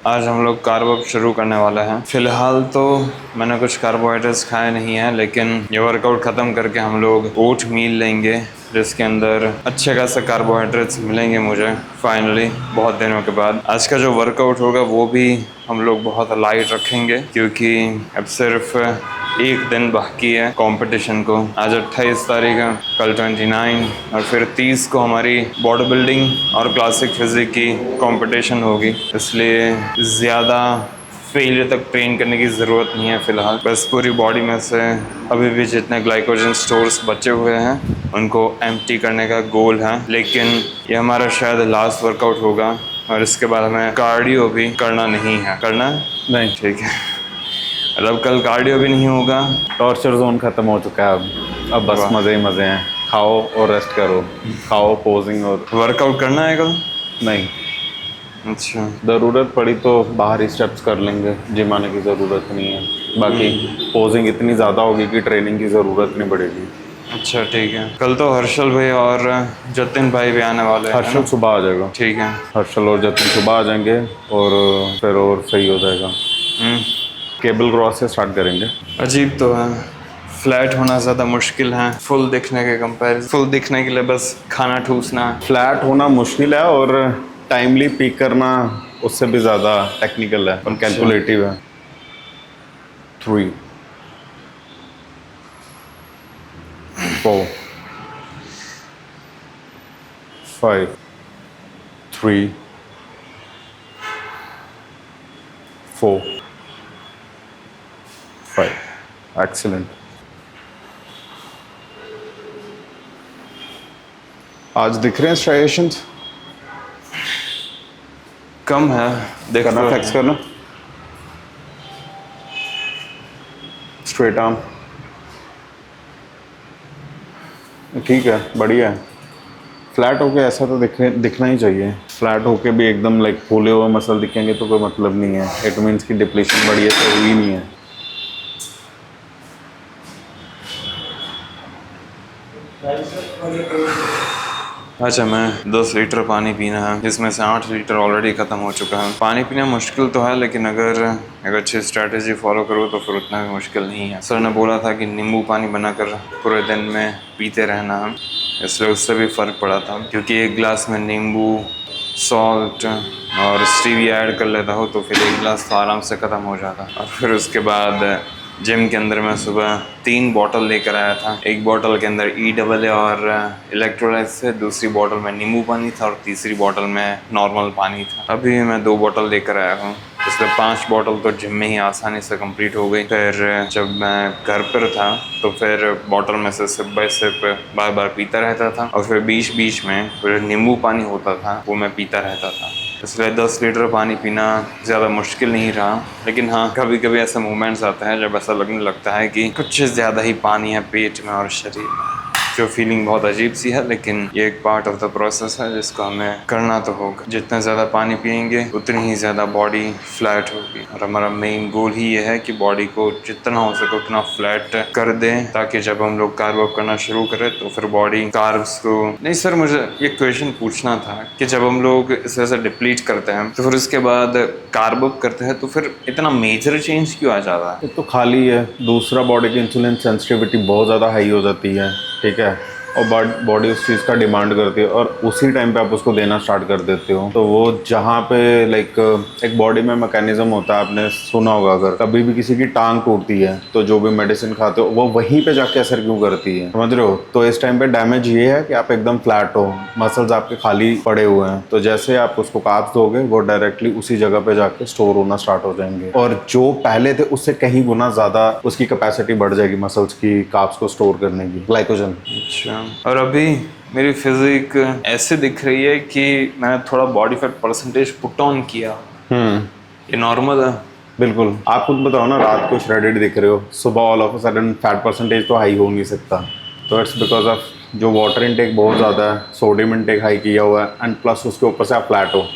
आज हम लोग कार्ब शुरू करने वाले हैं। फिलहाल तो मैंने कुछ कार्बोहाइड्रेट्स खाए नहीं है, लेकिन ये वर्कआउट ख़त्म करके हम लोग ओट मील लेंगे जिसके अंदर अच्छे खासे कार्बोहाइड्रेट्स मिलेंगे मुझे फाइनली बहुत दिनों के बाद। आज का जो वर्कआउट होगा वो भी हम लोग बहुत लाइट रखेंगे क्योंकि अब सिर्फ एक दिन बाकी है कंपटीशन को। आज 28 तारीख है, कल 29 और फिर 30 को हमारी बॉडी बिल्डिंग और क्लासिक फिजिक की कंपटीशन होगी, इसलिए ज़्यादा फेलियर तक ट्रेन करने की ज़रूरत नहीं है फ़िलहाल। बस पूरी बॉडी में से अभी भी जितने ग्लाइकोजन स्टोर्स बचे हुए हैं उनको एम्प्टी करने का गोल है, लेकिन ये हमारा शायद लास्ट वर्कआउट होगा और इसके बाद हमें कार्डियो भी करना नहीं है। करना है? नहीं, ठीक है। मतलब कल कार्डियो भी नहीं होगा। टॉर्चर जोन खत्म हो चुका है अब बस मज़े ही मज़े हैं। खाओ और रेस्ट करो, खाओ, पोजिंग और वर्कआउट करना है कल? नहीं। अच्छा, ज़रूरत पड़ी तो बाहर ही स्टेप्स कर लेंगे, जिम आने की ज़रूरत नहीं है। बाकी पोजिंग इतनी ज़्यादा होगी कि ट्रेनिंग की ज़रूरत नहीं पड़ेगी। अच्छा ठीक है। कल तो हर्षल भाई और जतिन भाई भी आने वाले हैं। हर्षल सुबह आ जाएगा। ठीक है, हर्षल और जतिन सुबह आ जाएंगे और फिर और सही हो जाएगा। केबल क्रॉस से स्टार्ट करेंगे। अजीब तो है, फ्लैट होना ज़्यादा मुश्किल है फुल दिखने के कंपेरिजन। फुल दिखने के लिए बस खाना ठूसना है। फ्लैट होना मुश्किल है और टाइमली पीक करना उससे भी ज़्यादा टेक्निकल है और कैलकुलेटिव है। 3 4 5 3 4 5 एक्सीलेंट। आज दिख रहे हैं स्ट्राइएशंस? कम है, देखना फ्लेक्स करना। स्ट्रेट आर्म ठीक है, बढ़िया है। फ्लैट होके ऐसा तो दिखना ही चाहिए। फ्लैट होके भी एकदम लाइक फूले हुए मसल दिखेंगे तो कोई मतलब नहीं है। इट मीन्स की डिप्लीशन बढ़िया तो हुई नहीं है। अच्छा, मैं 10 लीटर पानी पीना है, जिसमें से 8 लीटर ऑलरेडी ख़त्म हो चुका है। पानी पीना मुश्किल तो है, लेकिन अगर एक अच्छी स्ट्रैटेजी फॉलो करो तो फिर उतना भी मुश्किल नहीं है। सर ने बोला था कि नींबू पानी बनाकर पूरे दिन में पीते रहना है, इसलिए उससे भी फ़र्क पड़ा था। क्योंकि एक गिलास में नींबू, सॉल्ट और स्टीविया ऐड कर लेता हो तो फिर एक गिलास तो आराम से ख़त्म हो जाता। और फिर उसके बाद जिम के अंदर मैं सुबह 3 बॉटल लेकर आया था। एक बॉटल के अंदर EAA और इलेक्ट्रोलाइट्स थे, दूसरी बॉटल में नींबू पानी था और तीसरी बॉटल में नॉर्मल पानी था। अभी मैं 2 बॉटल लेकर आया हूँ, इसलिए 5 बॉटल तो जिम में ही आसानी से कंप्लीट हो गई। फिर जब मैं घर पर था तो फिर बॉटल में से सिप बाय सिप बार बार पीता रहता था और फिर बीच बीच में फिर नींबू पानी होता था वो मैं पीता रहता था। इसलिए 10 लीटर पानी पीना ज़्यादा मुश्किल नहीं रहा। लेकिन हाँ, कभी कभी ऐसे मोमेंट्स आते हैं जब ऐसा लगने लगता है कि कुछ ज़्यादा ही पानी है पेट में और शरीर में, जो फीलिंग बहुत अजीब सी है, लेकिन ये एक पार्ट ऑफ द प्रोसेस है जिसको हमें करना तो होगा। जितना ज़्यादा पानी पियेंगे उतनी ही ज़्यादा बॉडी फ्लैट होगी और हमारा मेन गोल ही ये है कि बॉडी को जितना हो सके उतना फ्लैट कर दें, ताकि जब हम लोग कार्ब अप करना शुरू करें तो फिर बॉडी कार्ब्स को नहीं। सर, मुझे ये क्वेश्चन पूछना था कि जब हम लोग इस तरह से डिप्लीट करते हैं तो फिर उसके बाद कार्ब अप करते हैं तो फिर इतना मेजर चेंज क्यों आ जाता है? ये तो खाली है। दूसरा, बॉडी की इंसुलिन सेंसिटिविटी बहुत ज़्यादा हाई हो जाती है, ठीक है, और बॉडी उस चीज़ का डिमांड करती है और उसी टाइम पे आप उसको देना स्टार्ट कर देते हो। तो वो जहाँ पे लाइक एक बॉडी में मैकेनिज्म होता है, आपने सुना होगा, अगर कभी भी किसी की टांग टूटती है तो जो भी मेडिसिन खाते हो वो वहीं पे जाके असर क्यों करती है, समझ रहे हो? तो इस टाइम पे डैमेज ये है कि आप एकदम फ्लैट हो, मसल्स आपके खाली पड़े हुए हैं। तो जैसे आप उसको कार्ब्स दोगे वो डायरेक्टली उसी जगह पे जाके स्टोर होना स्टार्ट हो जाएंगे और जो पहले थे उससे कहीं गुना ज़्यादा उसकी कैपेसिटी बढ़ जाएगी मसल्स की कार्ब्स को स्टोर करने की, ग्लाइकोजन। अच्छा, और अभी मेरी फिजिक ऐसे दिख रही है कि मैंने थोड़ा body fat percentage put on किया। ये नॉर्मल है? बिल्कुल। आप खुद बताओ ना, रात को श्रेडेड दिख रहे हो, सुबह all of a sudden fat percentage तो हाई हो नहीं सकता। तो इट्स बिकॉज ऑफ जो वाटर इनटेक बहुत ज़्यादा है, सोडियम इनटेक हाई किया हुआ है एंड प्लस उसके ऊपर से आप फ्लैट हो।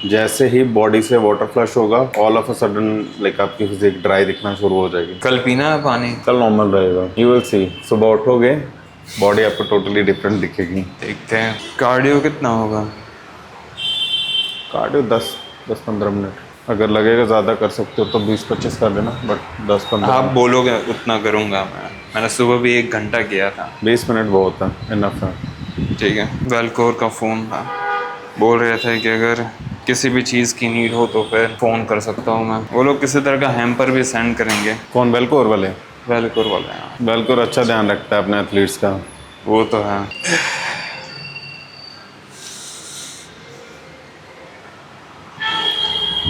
जैसे ही बॉडी से वाटर फ्लश होगा all of a sudden like आपकी फिजिक ड्राई दिखना शुरू हो जाएगी। कल पीना है पानी? कल नॉर्मल रहेगा, यू विल सी। सुबह उठोगे बॉडी आपको टोटली डिफरेंट दिखेगी। देखते हैं। कार्डियो कितना होगा? कार्डियो 10-15 मिनट, अगर लगेगा ज़्यादा कर सकते हो तो 20-25 कर लेना, बट 10-15 आप बोलोगे उतना करूँगा मैंने सुबह भी 1 घंटा किया था। 20 मिनट बहुत है, इनफ है। ठीक है। वेलकोर का फ़ोन था, बोल रहे थे कि अगर किसी भी चीज़ की नीड हो तो फिर फ़ोन कर सकता हूँ मैं। वो लोग किसी तरह का हैम्पर भी सेंड करेंगे। कौन, वेलकोर वाले? वेलकोर वाले हैं। वेलकोर अच्छा ध्यान रखता है अपने एथलीट्स का। वो तो है।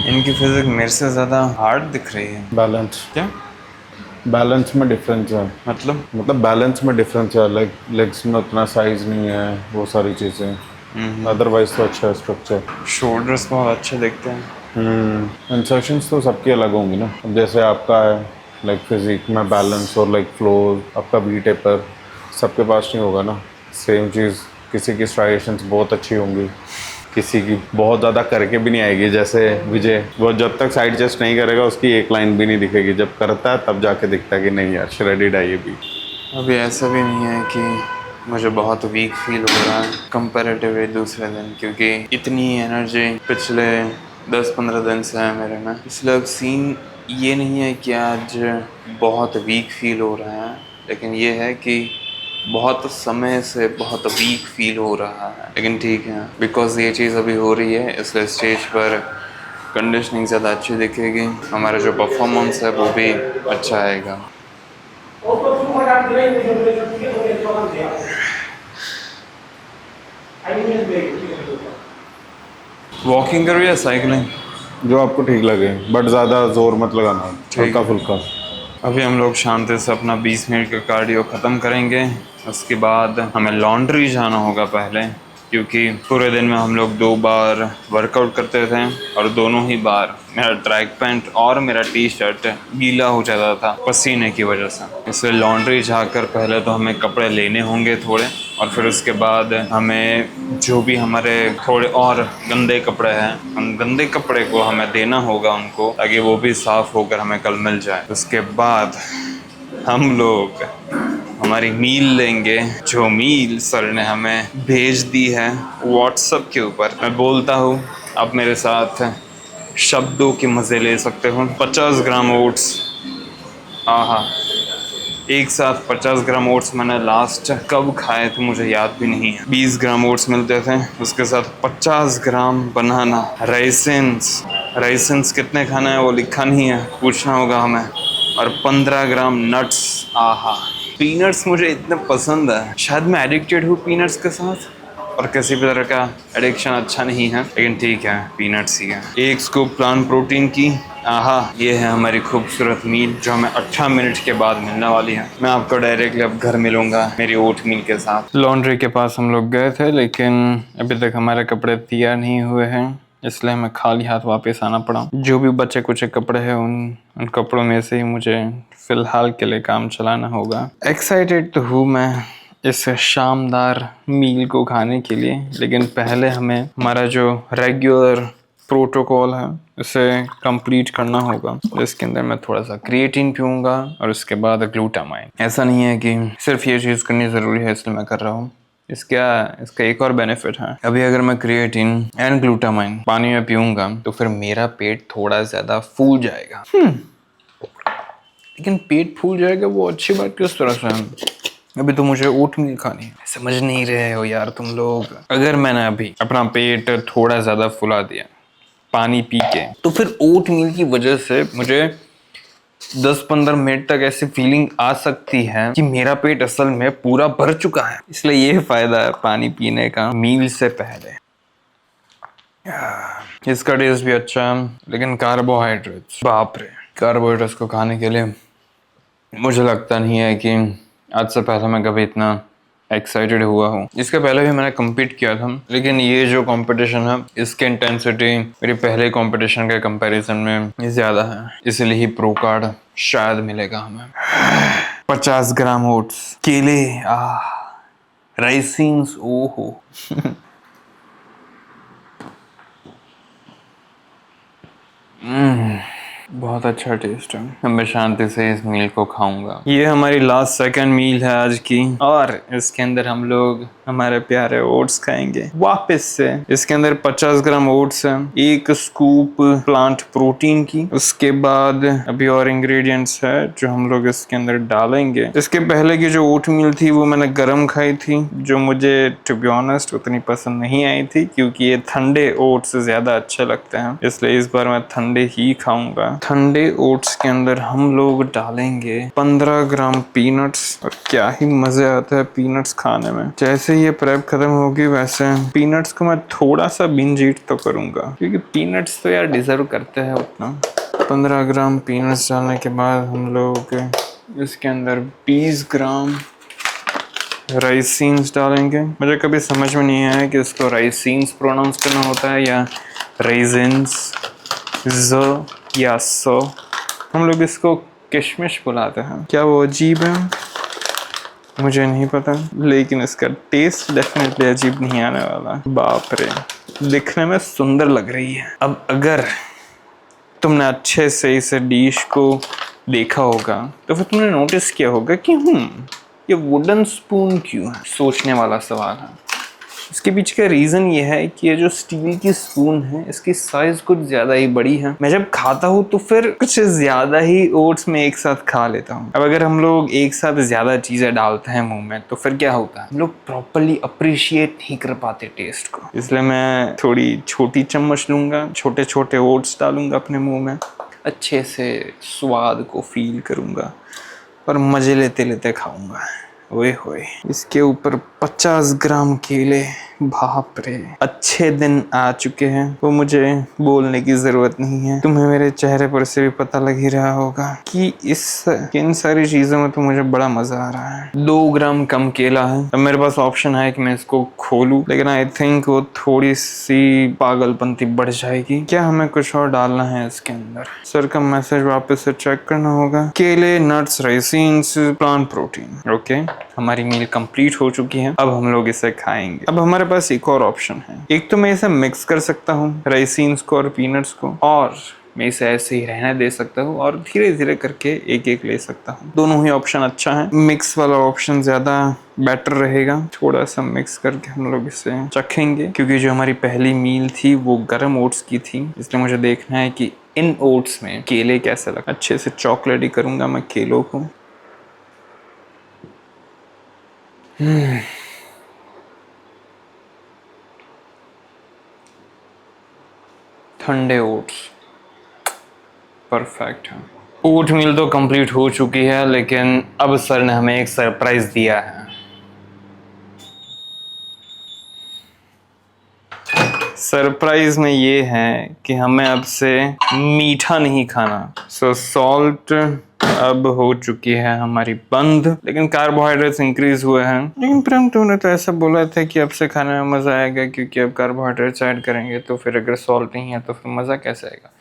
इनकी फिजिक्स मेरे से ज़्यादा हार्ड दिख रही है। बैलेंस, क्या बैलेंस में डिफरेंस है। मतलब? बैलेंस में डिफरेंस है, लाइक लेग्स में उतना साइज नहीं है, वो सारी चीज़ें। अदरवाइज तो अच्छा है स्ट्रक्चर। शोल्डर्स बहुत अच्छे दिखते हैं। इंसर्शंस तो सबकी अलग होंगी ना, अब जैसे आपका है लाइक फिजिक में बैलेंस और लाइक फ्लो, आपका वी टेपर सबके पास नहीं होगा ना सेम चीज़। किसी की स्ट्राइएशंस बहुत अच्छी होंगी, किसी की बहुत ज़्यादा करके भी नहीं आएगी। जैसे विजय, वो जब तक साइड चेस्ट नहीं करेगा उसकी एक लाइन भी नहीं दिखेगी, जब करता है तब जाके दिखता है कि नहीं यार श्रेडिड है ये भी। अभी ऐसा भी नहीं है कि मुझे बहुत वीक फील हो रहा है कंपैरेटिवली दूसरे दिन, क्योंकि इतनी एनर्जी पिछले 10-15 दिन से है मेरे में। इसलिए अब सीन ये नहीं है कि आज बहुत वीक फील हो रहा है, लेकिन ये है कि बहुत समय से बहुत वीक फील हो रहा है। लेकिन ठीक है, बिकॉज ये चीज़ अभी हो रही है इसलिए स्टेज पर कंडीशनिंग ज़्यादा अच्छी दिखेगी, हमारा जो परफॉर्मेंस है वो भी अच्छा आएगा। वॉकिंग करो या साइकिलिंग? जो आपको ठीक लगे, बट ज़्यादा जोर मत लगाना, ठीक। हल्का फुल्का। अभी हम लोग शांति से अपना 20 मिनट का कार्डियो ख़त्म करेंगे। उसके बाद हमें लॉन्ड्री जाना होगा पहले, क्योंकि पूरे दिन में हम लोग 2 बार वर्कआउट करते थे और दोनों ही बार मेरा ट्रैक पैंट और मेरा टी शर्ट गीला हो जाता था पसीने की वजह से। इसलिए लॉन्ड्री जाकर पहले तो हमें कपड़े लेने होंगे थोड़े, और फिर उसके बाद हमें जो भी हमारे थोड़े और गंदे कपड़े हैं उन गंदे कपड़े को हमें देना होगा उनको, ताकि वो भी साफ़ होकर हमें कल मिल जाए। उसके बाद हम लोग हमारी मील लेंगे, जो मील सर ने हमें भेज दी है व्हाट्सएप के ऊपर। मैं बोलता हूँ, आप मेरे साथ शब्दों के मज़े ले सकते हो। 50 ग्राम ओट्स, आहा, एक साथ 50 ग्राम ओट्स मैंने लास्ट कब खाए थे मुझे याद भी नहीं है। 20 ग्राम ओट्स मिलते थे, उसके साथ 50 ग्राम बनाना, राइसेंस कितने खाना है वो लिखा नहीं है, पूछना होगा हमें, और 15 ग्राम नट्स। आहा, पीनट्स मुझे इतने पसंद है, शायद मैं एडिक्टेड हूँ पीनट्स के साथ, और किसी भी तरह का एडिक्शन अच्छा नहीं है, लेकिन ठीक है, पीनट्स ही है। 1 स्कूप प्लांट प्रोटीन की। आहा, ये है हमारी खूबसूरत मील जो हमें 18 मिनट के बाद मिलने वाली है। मैं आपको डायरेक्टली अब घर मिलूंगा मेरी ओट मील के साथ। लॉन्ड्री के पास हम लोग गए थे, लेकिन अभी तक हमारे कपड़े तैयार नहीं हुए हैं, इसलिए हमें खाली हाथ वापस आना पड़ा। जो भी बचे कुछ कपड़े हैं उन कपड़ों में से ही मुझे फिलहाल के लिए काम चलाना होगा। एक्साइटेड तो हूँ मैं इस शानदार मील को खाने के लिए, लेकिन पहले हमें हमारा जो रेगुलर प्रोटोकॉल है उसे कंप्लीट करना होगा। इसके अंदर मैं थोड़ा सा क्रिएटिन पीऊँगा और उसके बाद ग्लूटामाइन। ऐसा नहीं है कि सिर्फ ये चीज़ करनी ज़रूरी है इसलिए मैं कर रहा हूँ, इसका एक और बेनिफिट है। अभी अगर मैं क्रिएटिन एंड ग्लूटामाइन पानी में पीऊँगा तो फिर मेरा पेट थोड़ा ज़्यादा फूल जाएगा। लेकिन पेट फूल जाएगा वो अच्छी बात किस तरह से है? अभी तो मुझे ओट मील खानी है। समझ नहीं रहे हो यार तुम लोग। अगर मैंने अभी अपना पेट थोड़ा ज़्यादा फुला दिया पानी पी के, तो फिर ओट मील की वजह से मुझे 10-15 मिनट तक ऐसी फीलिंग आ सकती है कि मेरा पेट असल में पूरा भर चुका है। इसलिए ये फायदा है पानी पीने का मील से पहले। इसका टेस्ट भी अच्छा है, लेकिन कार्बोहाइड्रेट्स, बाप रे, कार्बोहाइड्रेट्स को खाने के लिए मुझे लगता नहीं है कि आज से पहले मैं कभी इतना एक्साइटेड हुआ हूँ। इसके पहले भी मैंने कम्पीट किया था, लेकिन ये जो कंपटीशन है इसके इंटेंसिटी मेरे पहले कंपटीशन के कंपैरिजन में ज़्यादा है, इसलिए ही प्रो कार्ड शायद मिलेगा हमें। 50 ग्राम ओट्स, केले, राइसिंग्स, ओहो। बहुत अच्छा टेस्ट है। मैं शांति से इस मील को खाऊंगा। ये हमारी लास्ट सेकंड मील है आज की, और इसके अंदर हम लोग हमारे प्यारे ओट्स खाएंगे वापस से। इसके अंदर 50 ग्राम ओट्स है, एक स्कूप प्लांट प्रोटीन की, उसके बाद अभी और इंग्रेडिएंट्स है जो हम लोग इसके अंदर डालेंगे। इसके पहले की जो ओट मील थी वो मैंने गरम खाई थी, जो मुझे टू बी ऑनेस्ट उतनी पसंद नहीं आई थी, क्योंकि ये ठंडे ओट्स ज्यादा अच्छे लगते हैं, इसलिए इस बार मैं ठंडे ही खाऊंगा। ठंडे ओट्स के अंदर हम लोग डालेंगे 15 ग्राम पीनट्स, और क्या ही मजे आते हैं पीनट्स खाने में। जैसे ये प्रेप खत्म होगी वैसे पीनट्स को मैं थोड़ा सा बिंज ईट तो करूंगा, क्योंकि पीनट्स तो यार डिजर्व करते हैं उतना। 15 ग्राम पीनट्स डालने के बाद हम लोग इसके अंदर 20 ग्राम राइसिन्स डालेंगे। मुझे कभी समझ में नहीं आया कि इसको राइसिन्स प्रोनाउंस करना होता है या राइजिन्स, ज या सो। हम लोग इसको किशमिश बुलाते हैं। क्या वो अजीब है? मुझे नहीं पता, लेकिन इसका टेस्ट डेफिनेटली अजीब नहीं आने वाला। बाप रे, दिखने में सुंदर लग रही है। अब अगर तुमने अच्छे से इस डिश को देखा होगा तो फिर तुमने नोटिस किया होगा कि ये वुडन स्पून क्यों है। सोचने वाला सवाल है। इसके पीछे का रीजन ये है कि ये जो स्टील की स्पून है इसकी साइज कुछ ज्यादा ही बड़ी है। मैं जब खाता हूँ तो फिर कुछ ज्यादा ही ओट्स में एक साथ खा लेता हूँ। अब अगर हम लोग एक साथ ज्यादा चीजें डालते हैं मुंह में तो फिर क्या होता है, हम लोग प्रॉपरली अप्रिशिएट नहीं कर पाते टेस्ट को। इसलिए मैं थोड़ी छोटी चम्मच लूंगा, छोटे छोटे ओट्स डालूंगा अपने मुंह में, अच्छे से स्वाद को फील करूंगा और मजे लेते लेते खाऊंगा। ओए होए, इसके ऊपर 50 ग्राम केले। बाप रे, अच्छे दिन आ चुके हैं, वो मुझे बोलने की जरूरत नहीं है। तुम्हें मेरे चेहरे पर से भी पता लग ही रहा होगा कि इन सारी चीजों में तो मुझे बड़ा मजा आ रहा है। 2 ग्राम कम केला है। अब मेरे पास ऑप्शन है कि मैं इसको खोलूं, लेकिन आई थिंक वो थोड़ी सी पागलपंती बढ़ जाएगी। क्या हमें कुछ और डालना है इसके अंदर? सर का मैसेज वापस से चेक करना होगा। केले, नट्स, राइसिन्स, प्लांट प्रोटीन। ओके, हमारी मील कंप्लीट हो चुकी है। अब हम लोग इसे खाएंगे। अब हमारे पास एक और ऑप्शन है। एक तो मैं इसे मिक्स कर सकता हूँ राइसिन्स को और पीनट्स को, और मैं इसे ऐसे ही रहने दे सकता हूँ और धीरे धीरे करके एक एक ले सकता हूँ। दोनों ही ऑप्शन अच्छा है। मिक्स वाला ऑप्शन ज्यादा बेटर रहेगा। थोड़ा सा मिक्स करके हम लोग इसे चखेंगे, क्योंकि जो हमारी पहली मील थी वो गर्म ओट्स की थी, इसलिए मुझे देखना है कि इन ओट्स में केले कैसे लगे। अच्छे से चॉकलेट ही करूंगा मैं केलों को। ठंडे ओट्स परफेक्ट है। ओट मील तो कंप्लीट हो चुकी है, लेकिन अब सर ने हमें एक सरप्राइज दिया है। सरप्राइज में ये है कि हमें अब से मीठा नहीं खाना। सो सॉल्ट अब हो चुकी है हमारी बंद, लेकिन कार्बोहाइड्रेट्स इंक्रीज हुए हैं। लेकिन प्रेम, तूने तो ऐसा बोला था कि अब से खाने में मजा आएगा, क्योंकि अब कार्बोहाइड्रेट्स ऐड करेंगे, तो फिर अगर सॉल्ट नहीं है तो फिर मजा कैसे आएगा?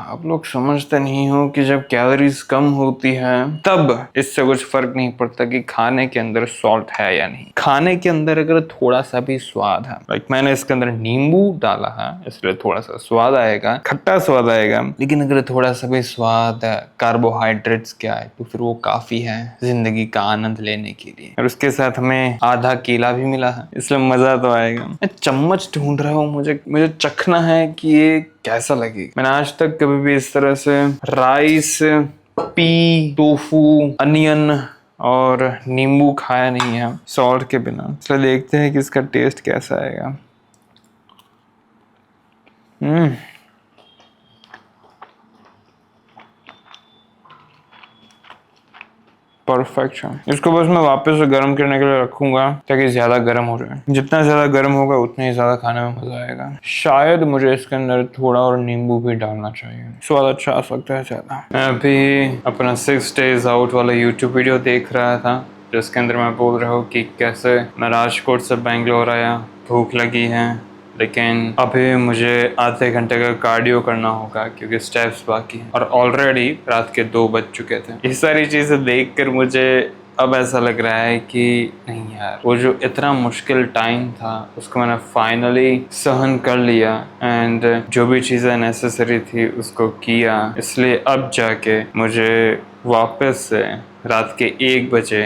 आप लोग समझते नहीं हो कि जब कैलोरीज कम होती है तब इससे कुछ फर्क नहीं पड़ता कि खाने के अंदर सॉल्ट है या नहीं। खाने के अंदर अगर थोड़ा सा भी स्वाद है, लाइक मैंने इसके अंदर नींबू डाला है इसलिए थोड़ा सा स्वाद आएगा, खट्टा स्वाद आएगा, लेकिन अगर थोड़ा सा भी स्वाद कार्बोहाइड्रेट्स क्या है तो फिर वो काफी है जिंदगी का आनंद लेने के लिए। और उसके साथ हमें आधा केला भी मिला है, इसलिए मजा तो आएगा। मैं चम्मच ढूंढ रहा हूँ, मुझे चखना है कि ये कैसा लगेगा। मैंने आज तक कभी भी इस तरह से राइस, पी, टोफू, अनियन और नींबू खाया नहीं है सॉल्ट के बिना, इसलिए देखते हैं कि इसका टेस्ट कैसा आएगा। परफेक्ट है। इसको बस मैं वापस से गर्म करने के लिए रखूंगा ताकि ज्यादा गर्म हो जाए। जितना ज्यादा गर्म होगा उतना ही ज्यादा खाने में मजा आएगा। शायद मुझे इसके अंदर थोड़ा और नींबू भी डालना चाहिए, स्वाद अच्छा आ सकता है ज्यादा। मैं अभी अपना 6 days आउट वाला यूट्यूब वीडियो देख रहा था, जिसके अंदर मैं बोल रहा हूँ कि कैसे मैं राजकोट से बेंगलोर आया, भूख लगी है, लेकिन अभी मुझे आधे घंटे का कार्डियो करना होगा क्योंकि स्टेप्स बाकी हैं, और ऑलरेडी रात के 2 बज चुके थे। ये सारी चीजें देखकर मुझे अब ऐसा लग रहा है कि नहीं यार, वो जो इतना मुश्किल टाइम था उसको मैंने फाइनली सहन कर लिया एंड जो भी चीज़ें नेसेसरी थी उसको किया, इसलिए अब जाके मुझे वापस से रात के 1 बजे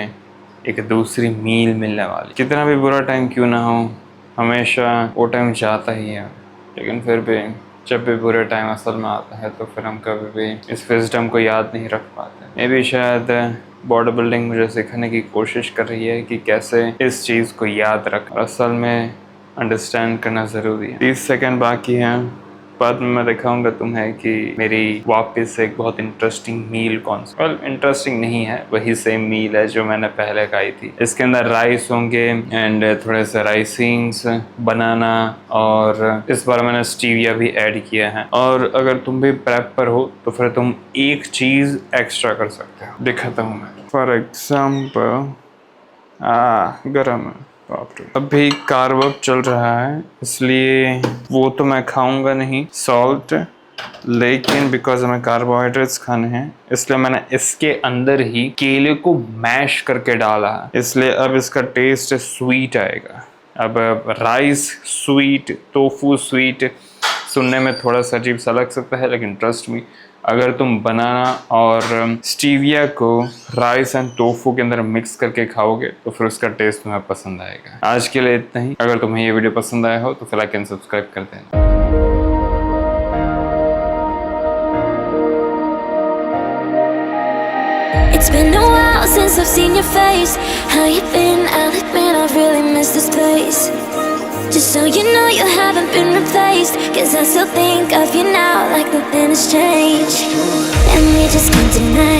एक दूसरी मील मिलने वाली। कितना भी बुरा टाइम क्यों ना हो, हमेशा वो टाइम जाता ही है, लेकिन फिर भी जब भी बुरे टाइम असल में आता है तो फिर हम कभी भी इस विजडम को याद नहीं रख पाते। मे भी शायद बॉडी बिल्डिंग मुझे सिखाने की कोशिश कर रही है कि कैसे इस चीज़ को याद रख, असल में अंडरस्टैंड करना ज़रूरी है। 30 सेकंड बाकी हैं, बाद में मैं दिखाऊंगा तुम्हें कि मेरी वापस से एक बहुत इंटरेस्टिंग मील कौन सी। वेल इंटरेस्टिंग नहीं है, वही सेम मील है जो मैंने पहले खाई थी। इसके अंदर राइस होंगे एंड थोड़े से राइसिंग्स, बनाना, और इस बार मैंने स्टीविया भी ऐड किया है। और अगर तुम भी प्रेप पर हो तो फिर तुम एक चीज़ एक्स्ट्रा कर सकते हो, दिखाता हूँ मैं। फॉर एग्जाम्पल गरम है, अभी कार्ब चल रहा है इसलिए वो तो मैं खाऊंगा नहीं सॉल्ट, लेकिन बिकॉज हमें कार्बोहाइड्रेट्स खाने हैं इसलिए मैंने इसके अंदर ही केले को मैश करके डाला है, इसलिए अब इसका टेस्ट स्वीट आएगा। अब राइस स्वीट, टोफू स्वीट सुनने में थोड़ा सा अजीब सा लग सकता है, लेकिन ट्रस्ट मी, अगर तुम बनाना और स्टीविया को राइस एंड टोफू के अंदर मिक्स करके खाओगे तो फिर उसका टेस्ट तुम्हें पसंद आएगा। आज के लिए इतना ही। अगर तुम्हें ये वीडियो पसंद आया हो तो फिर लाइक एंड सब्सक्राइब कर देना। It's been a while since I've seen your face. How you been? I'll admit I really miss this place. Just so you know you haven't been replaced, 'cause I still think of you now like nothing has changed. And we just can't deny